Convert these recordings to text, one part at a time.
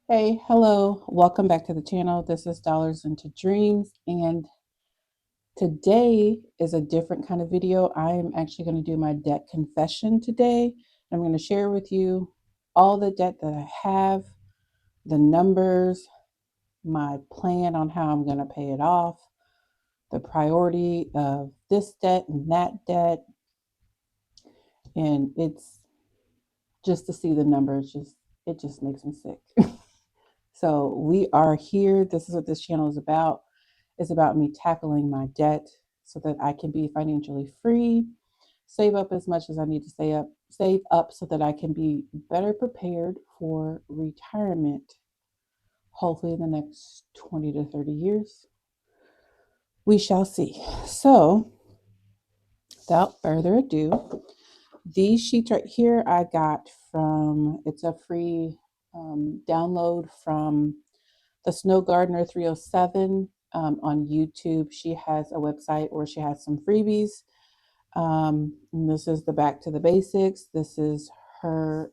Hey, hello, welcome back to the channel. This is Dollars into Dreams, and today is a different kind of video. I am actually going to do my debt confession today. I'm going to share with you all the debt that I have, the numbers, my plan on how I'm going to pay it off, the priority of this debt and that debt, and it's just to see the numbers, it just makes me sick. So we are here. This is what this channel is about. It's about me tackling my debt so that I can be financially free, save up as much as I need to save up so that I can be better prepared for retirement, hopefully in the next 20 to 30 years. We shall see. So, without further ado, these sheets right here I got it's a free download from the Snow Gardener 307 on YouTube. She has a website where she has some freebies. And this is the Back to the Basics. This is her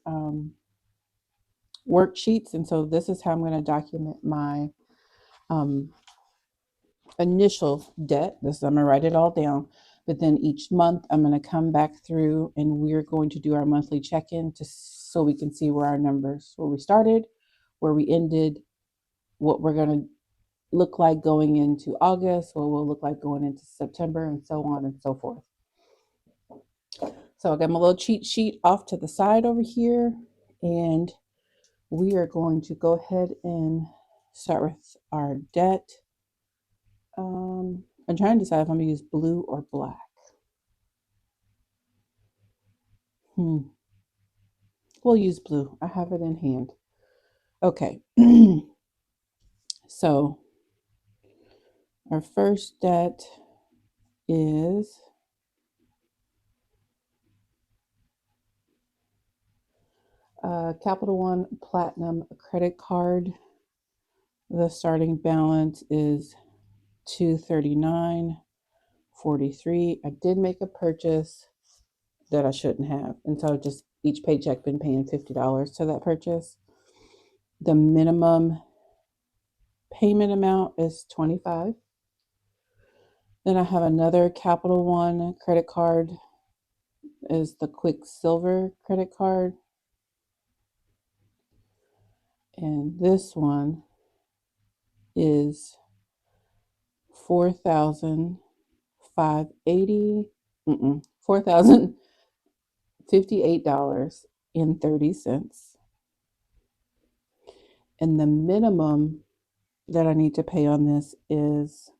worksheets. And so this is how I'm going to document my um, initial debt. I'm going to write it all down. But then each month I'm going to come back through and we're going to do our monthly check-in so we can see where we started, where we ended, what we're going to look like going into August, what will look like going into September, and so on and so forth. So I got my little cheat sheet off to the side over here, and we are going to go ahead and start with our debt. I'm trying to decide if I'm going to use blue or black. We'll use blue. I have it in hand. Okay. So our first debt is Capital One Platinum credit card. The starting balance is $239.43. I did make a purchase that I shouldn't have, and so just each paycheck been paying $50 to that purchase. The minimum payment amount is $25. Then I have another Capital One credit card, is the Quicksilver credit card, and this one is 4,580 $4,058.30. And the minimum that I need to pay on this is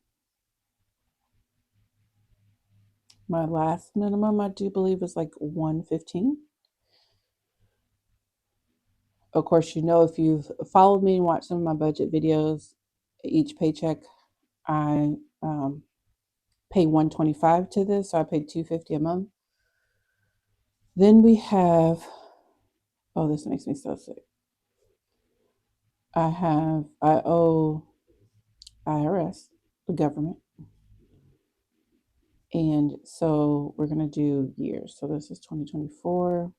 my last minimum, I do believe, is like 115. Of course, if you've followed me and watched some of my budget videos, each paycheck I pay 125 to this, so I pay 250 a month. Then we have, oh, this makes me so sick. I owe IRS, the government. And so we're going to do years. So this is 2024.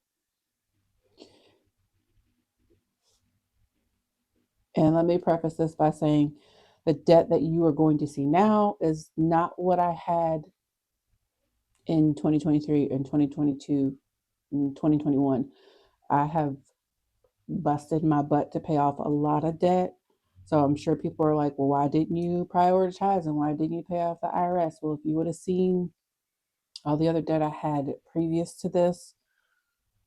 And let me preface this by saying the debt that you are going to see now is not what I had in 2023 and 2022 and 2021. I have busted my butt to pay off a lot of debt. So I'm sure people are like, well, why didn't you prioritize and why didn't you pay off the IRS? Well, if you would have seen all the other debt I had previous to this,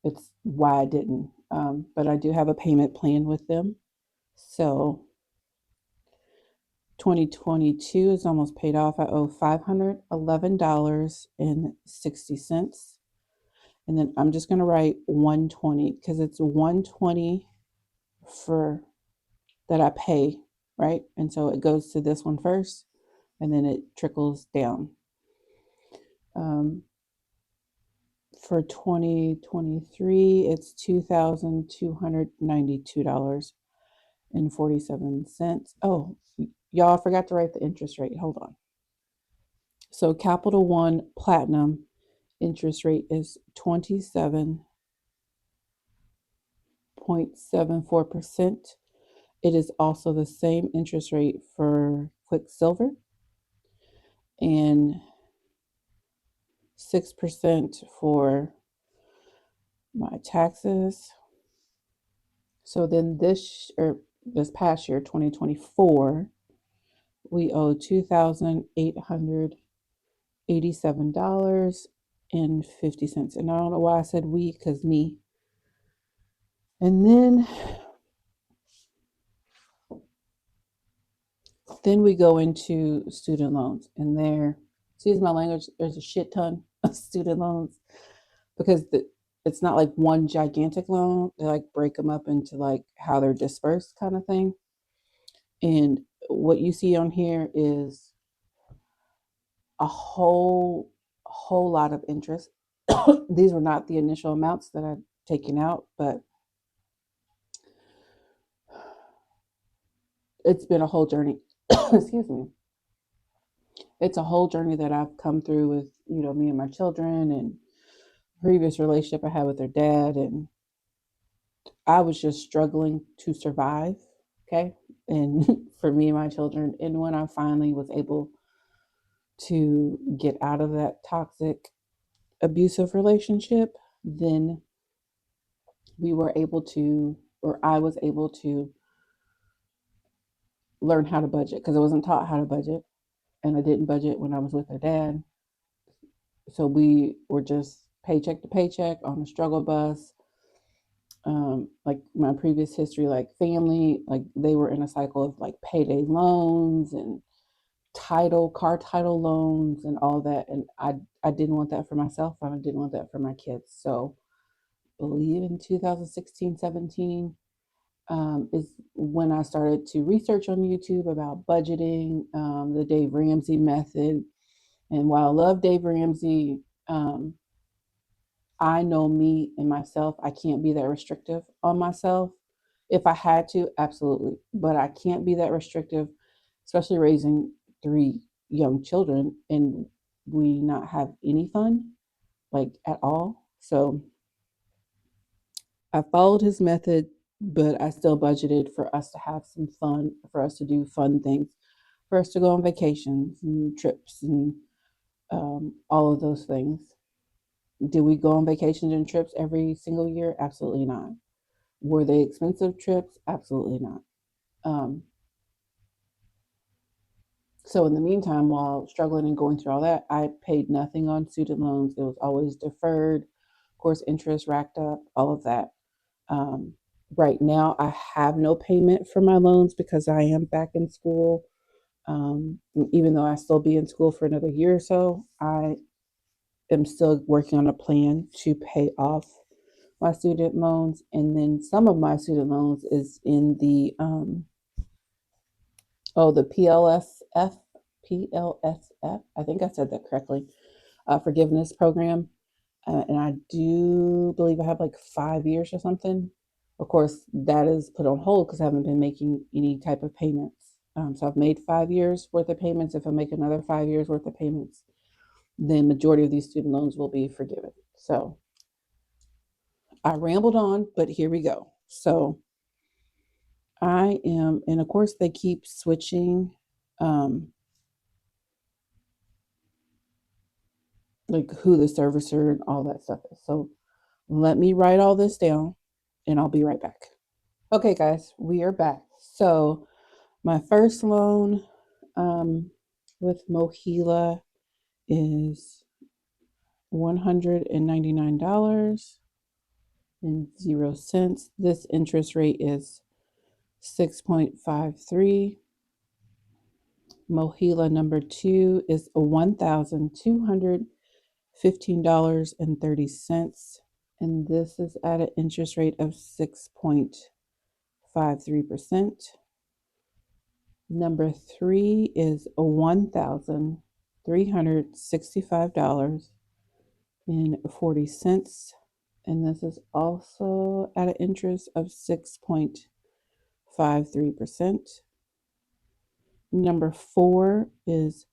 it's why I didn't. But I do have a payment plan with them. So 2022 is almost paid off. I owe $511.60. And then I'm just going to write 120 because it's 120 for that I pay, right? And so it goes to this one first and then it trickles down. For 2023, it's $2,292.47. Oh, y'all, I forgot to write the interest rate. Hold on. So Capital One Platinum interest rate is 27.74%. It is also the same interest rate for Quicksilver and 6% for my taxes. So then this past year, 2024, we owe $2,887.50. And I don't know why I said we, because me. And then we go into student loans. And there, excuse my language, there's a shit ton of student loans because it's not like one gigantic loan. They like break them up into like how they're dispersed kind of thing. And what you see on here is a whole lot of interest. These were not the initial amounts that I'd taken out, but it's been a whole journey. Excuse me. It's a whole journey that I've come through with, me and my children and previous relationship I had with their dad. And I was just struggling to survive. Okay. And for me and my children. And when I finally was able to get out of that toxic, abusive relationship, then we were able to, or I was able to learn how to budget because I wasn't taught how to budget and I didn't budget when I was with her dad. So we were just paycheck to paycheck on the struggle bus. Like my previous history, like family, like they were in a cycle of like payday loans and car title loans and all that. And I didn't want that for myself. I didn't want that for my kids. So I believe in 2016, 17, is when I started to research on YouTube about budgeting, the Dave Ramsey method. And while I love Dave Ramsey, I know me and myself, I can't be that restrictive on myself. If I had to, absolutely. But I can't be that restrictive, especially raising three young children and we not have any fun, like at all. So I followed his method, but I still budgeted for us to have some fun, for us to do fun things, for us to go on vacations and trips and all of those things. Did we go on vacations and trips every single year? Absolutely not. Were they expensive trips? Absolutely not. Um, so in the meantime, while struggling and going through all that, I paid nothing on student loans. It was always deferred, of course, interest racked up, all of that. Um, right now, I have no payment for my loans because I am back in school. Even though I still be in school for another year or so, I am still working on a plan to pay off my student loans. And then some of my student loans is in the PLSF. I think I said that correctly. Forgiveness program. And I do believe I have like 5 years or something. Of course, that is put on hold because I haven't been making any type of payments. So I've made 5 years worth of payments. If I make another 5 years worth of payments, then majority of these student loans will be forgiven. So I rambled on, but here we go. So I am, and of course they keep switching, um, like who the servicer and all that stuff is. So let me write all this down and I'll be right back. Okay, guys, we are back. So my first loan um, with Mohila is $199.00. This interest rate is 6.53. Mohila number two is $1,215.30. And this is at an interest rate of 6.53%. Number three is $1,365.40. And this is also at an interest of 6.53%. Number four is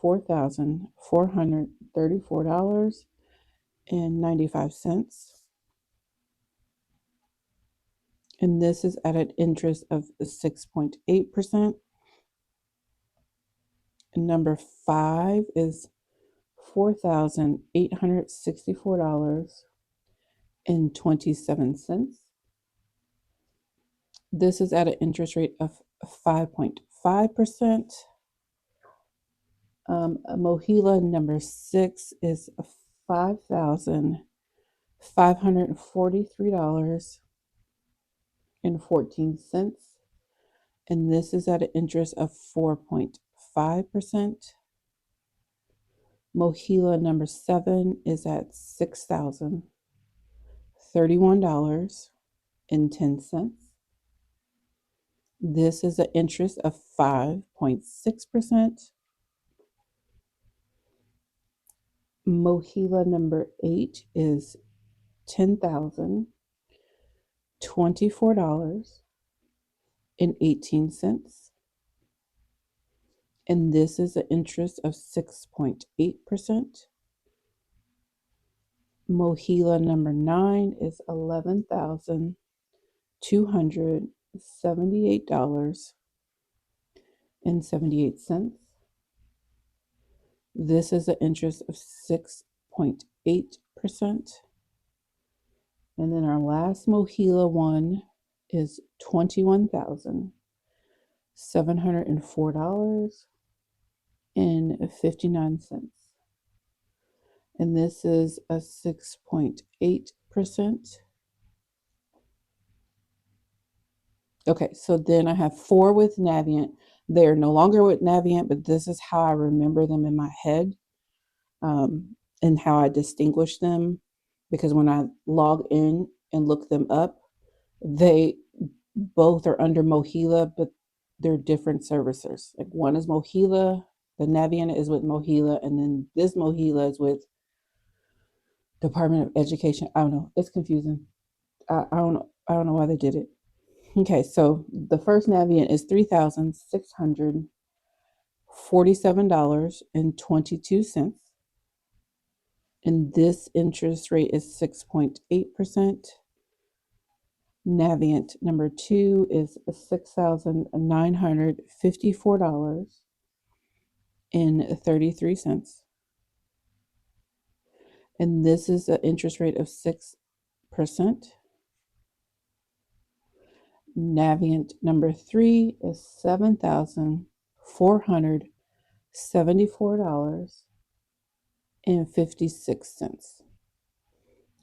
$4,434.95. and this is at an interest of 6.8%. And number 5 is $4,864.27. This is at an interest rate of 5.5%. Mohila number 6 is $5,543.14. And this is at an interest of 4.5%. Mohila number 7 is at $6,031.10. This is an interest of 5.6%. Mohila number 8 is $10,024.18. And this is an interest of 6.8%. Mohila number 9 is $11,278.78. This is an interest of 6.8%. And then our last Mohila one is $21,704.59. And this is a 6.8%. Okay, so then I have 4 with Navient. They're no longer with Navient, but this is how I remember them in my head, and how I distinguish them. Because when I log in and look them up, they both are under Mohila, but they're different servicers. Like one is Mohila, the Navient is with Mohila, and then this Mohila is with Department of Education. I don't know. It's confusing. I don't know. I don't know why they did it. Okay, so the first Navient is $3,647.22. And this interest rate is 6.8%. Navient number 2 is $6,954.33. And this is an interest rate of 6%. Navient number 3 is $7,474.56.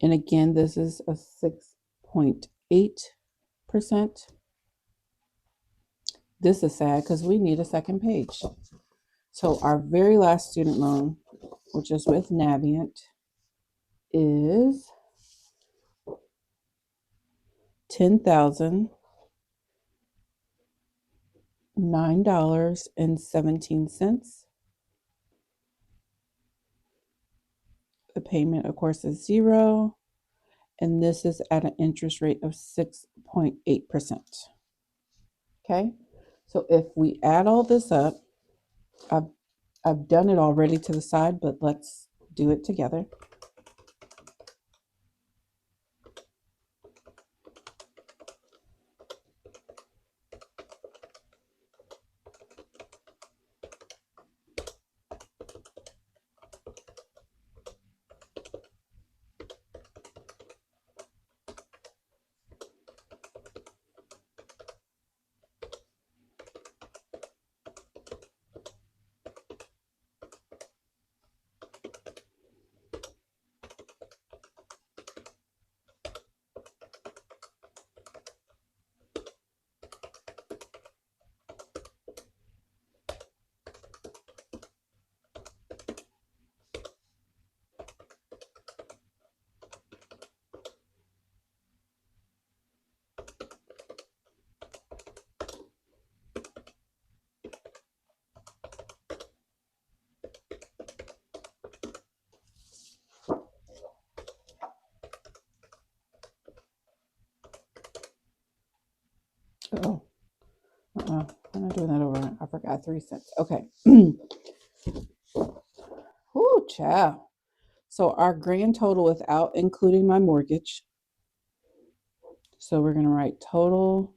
And again, this is a 6.8%. This is sad because we need a second page. So our very last student loan, which is with Navient, is $10,009.17. The payment, of course, is 0. And this is at an interest rate of 6.8%. Okay, so if we add all this up, I've done it already to the side, but let's do it together. Oh, I'm not doing that over. I forgot 3 cents. Okay. Ooh, child. So our grand total without including my mortgage So we're going to write total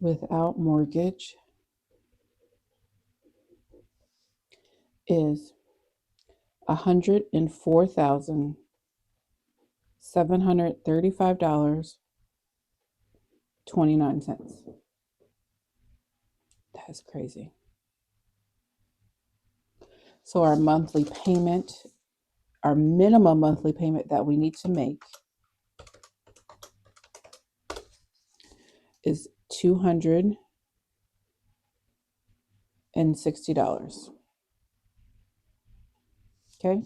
without mortgage is $104,735.29. That's crazy. So our monthly payment, our minimum monthly payment that we need to make is $260. Okay.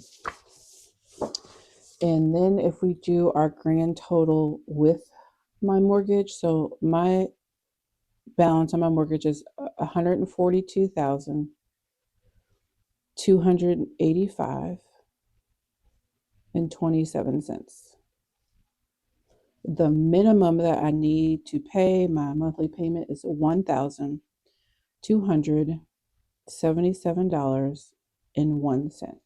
And then if we do our grand total with my mortgage, so my balance on my mortgage is $142,285.27. The minimum that I need to pay my monthly payment is $1,277.01.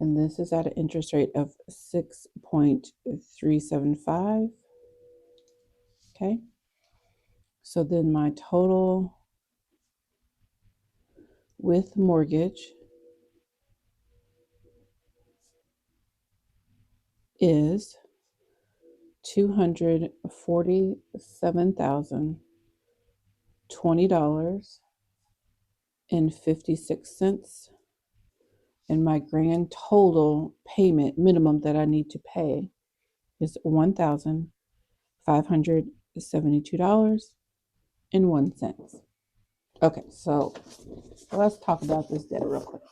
And this is at an interest rate of 6.375. Okay. So then my total with mortgage is $247,020.56. And my grand total payment minimum that I need to pay is $1,572.01. Okay, so let's talk about this debt real quick.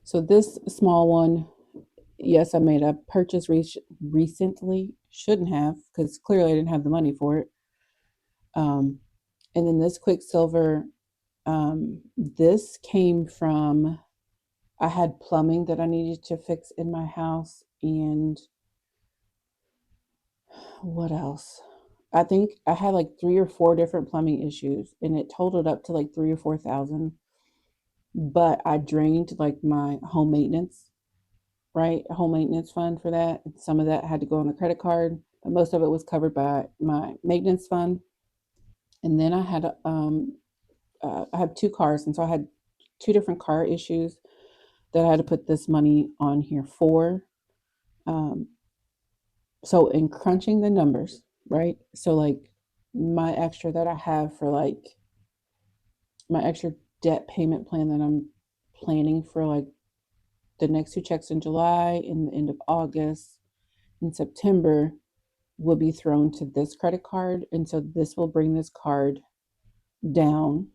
So this small one, yes, I made a purchase recently. Shouldn't have, because clearly I didn't have the money for it. And then this Quicksilver, this came from, I had plumbing that I needed to fix in my house, and what else? I think I had like 3 or 4 different plumbing issues, and it totaled up to like 3 or 4 thousand. But I drained like my home maintenance, right? Home maintenance fund for that. Some of that had to go on the credit card, but most of it was covered by my maintenance fund. And then I have 2 cars, and so I had 2 different car issues that I had to put this money on here for. Um, so in crunching the numbers, right? So like my extra that I have for like my extra debt payment plan that I'm planning for like the next 2 checks in July and the end of August and September will be thrown to this credit card. And so this will bring this card down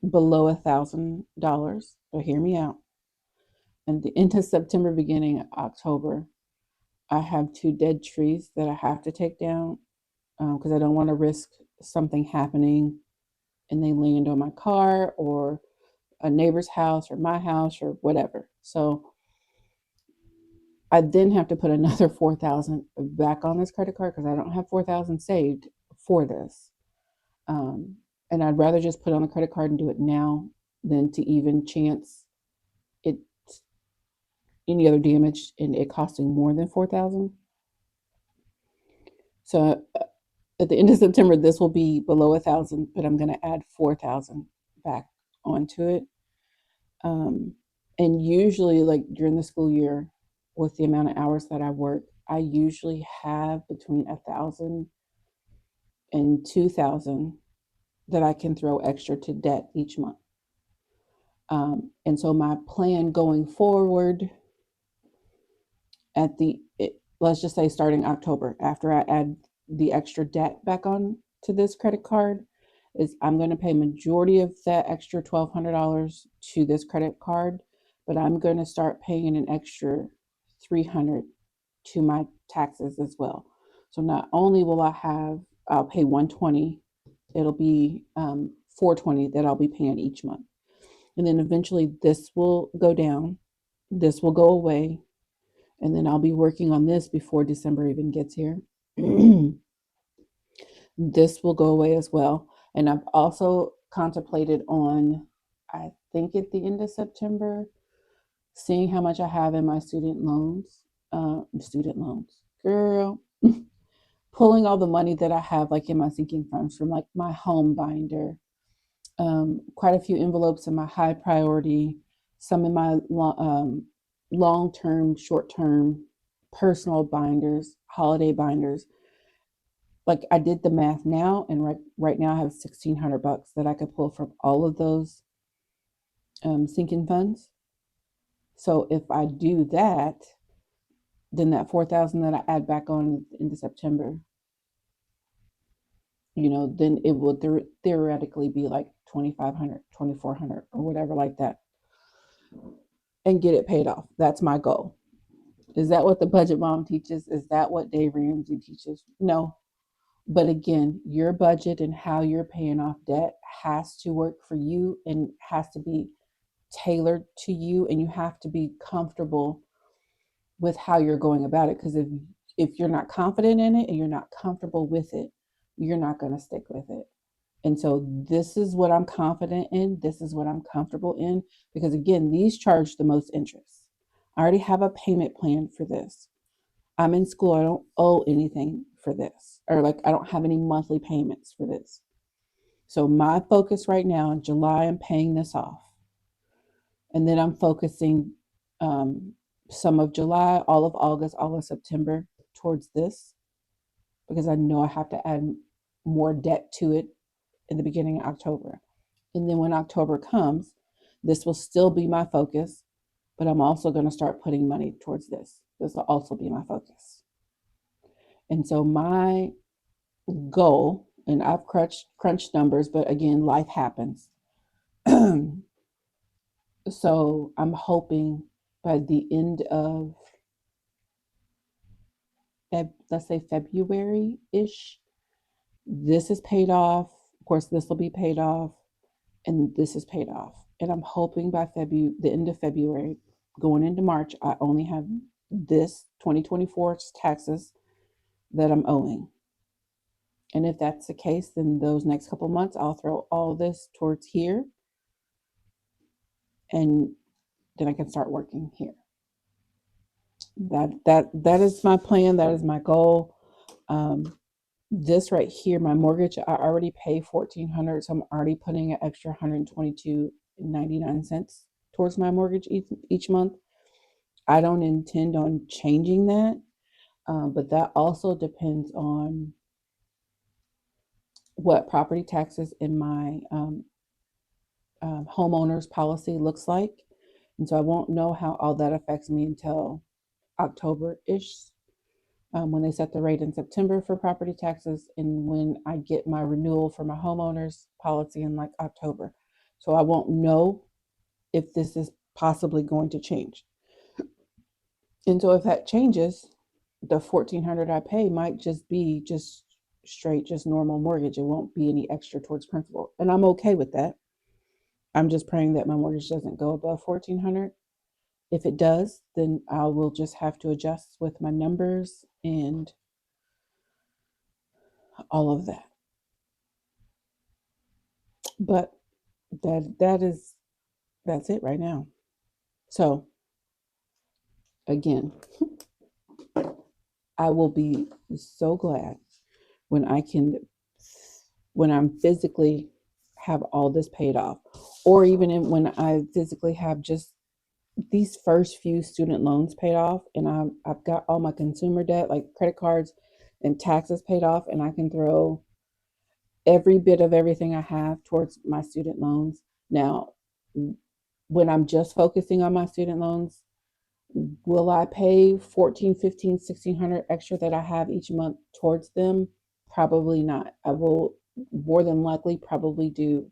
below $1,000. So hear me out. And the end of September, beginning of October, I have 2 dead trees that I have to take down because I don't want to risk something happening and they land on my car or a neighbor's house or my house or whatever. So I then have to put another 4,000 back on this credit card because I don't have 4,000 saved for this. And I'd rather just put it on the credit card and do it now than to even chance it any other damage and it costing more than 4,000. So at the end of September, this will be below 1,000, but I'm going to add 4,000 back onto it. And usually, like during the school year, with the amount of hours that I work, I usually have between 1,000 and 2,000 that I can throw extra to debt each month. And so my plan going forward let's just say starting October, after I add the extra debt back on to this credit card, is I'm going to pay majority of that extra $1,200 to this credit card, but I'm going to start paying an extra $300 to my taxes as well. So not only I'll pay $120, it'll be $420 that I'll be paying each month. And then eventually this will go down, this will go away, and then I'll be working on this before December even gets here. This will go away as well. And I've also contemplated on, I think at the end of September, seeing how much I have in my student loans Student loans, girl. Pulling all the money that I have like in my sinking funds from like my home binder, quite a few envelopes in my high priority, some in my long term, short term, personal binders, holiday binders. Like I did the math now, and right now I have $1,600 that I could pull from all of those sinking funds. So if I do that, then that 4,000 that I add back on into September, then it will theoretically be like 2,500, 2,400, or whatever like that, and get it paid off. That's my goal. Is that what the budget mom teaches? Is that what Dave Ramsey teaches? No. But again, your budget and how you're paying off debt has to work for you and has to be tailored to you, and you have to be comfortable with how you're going about it. Because if you're not confident in it and you're not comfortable with it, you're not going to stick with it. And so this is what I'm confident in. This is what I'm comfortable in. Because again, these charge the most interest. I already have a payment plan for this. I'm in school. I don't owe anything for this. Or like I don't have any monthly payments for this. So my focus right now in July, I'm paying this off. And then I'm focusing some of July, all of August, all of September towards this, because I know I have to add more debt to it in the beginning of October. And then when October comes, this will still be my focus, but I'm also going to start putting money towards this. This will also be my focus. And so my goal, and I've crunched numbers, but again, life happens. So I'm hoping by the end of, let's say February-ish, this is paid off. Of course, this will be paid off, and this is paid off. And I'm hoping by the end of February, going into March, I only have this 2024 taxes that I'm owing. And if that's the case, then those next couple months, I'll throw all this towards here, and then I can start working here. That is my plan. That is my goal. Um, this right here, my mortgage, I already pay $1,400, so I'm already putting an extra $122.99 towards my mortgage each month. I don't intend on changing that, but that also depends on what property taxes in my homeowner's policy looks like. And so I won't know how all that affects me until October-ish, when they set the rate in September for property taxes, and when I get my renewal for my homeowner's policy in like October. So I won't know if this is possibly going to change. And so if that changes, the $1,400 I pay might just be just straight, just normal mortgage. It won't be any extra towards principal. And I'm okay with that. I'm just praying that my mortgage doesn't go above 1,400. If it does, then I will just have to adjust with my numbers and all of that. But that's it right now. So again, I will be so glad when when I'm physically have all this paid off, or even when I physically have just these first few student loans paid off, and I've got all my consumer debt, like credit cards and taxes, paid off, and I can throw every bit of everything I have towards my student loans. Now, when I'm just focusing on my student loans, will I pay 14, 15, 1,600 extra that I have each month towards them? Probably not. I will more than likely probably do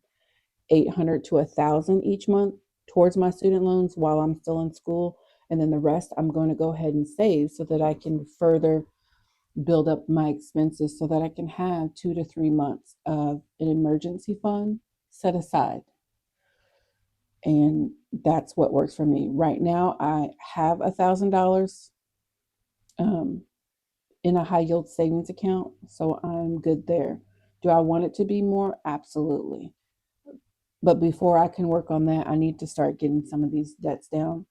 800 to 1,000 each month towards my student loans while I'm still in school. And then the rest I'm going to go ahead and save so that I can further build up my expenses so that I can have 2 to 3 months of an emergency fund set aside. And that's what works for me. Right now, I have $1,000 in a high yield savings account, so I'm good there. Do I want it to be more? Absolutely. But before I can work on that, I need to start getting some of these debts down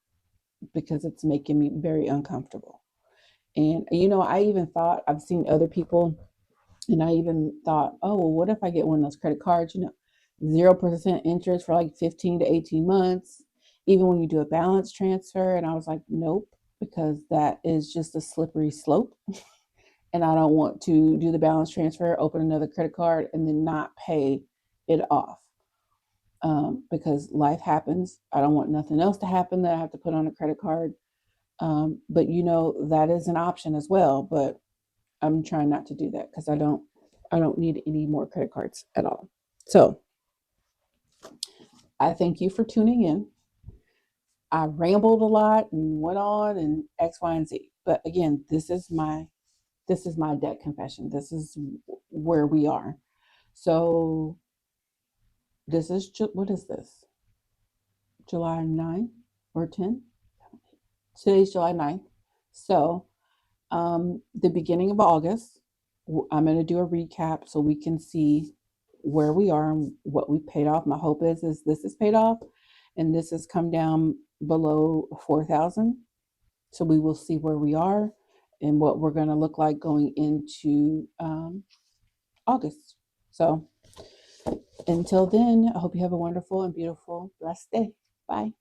because it's making me very uncomfortable. And, I even thought, I've seen other people, and I even thought, oh, well, what if I get one of those credit cards, 0% interest for like 15 to 18 months, even when you do a balance transfer. And I was like, nope, because that is just a slippery slope. And I don't want to do the balance transfer, open another credit card, and then not pay it off. Because life happens. I don't want nothing else to happen that I have to put on a credit card. But that is an option as well. But I'm trying not to do that because I don't need any more credit cards at all. So I thank you for tuning in. I rambled a lot and went on and X, Y, and Z. But again, this is my debt confession. This is where we are. So this is what is this? July 9th or 10th? Today's July 9th. So the beginning of August, I'm going to do a recap so we can see where we are and what we paid off. My hope is this is paid off and this has come down below 4,000. So we will see where we are and what we're going to look like going into August. So until then, I hope you have a wonderful and beautiful, blessed day. Bye.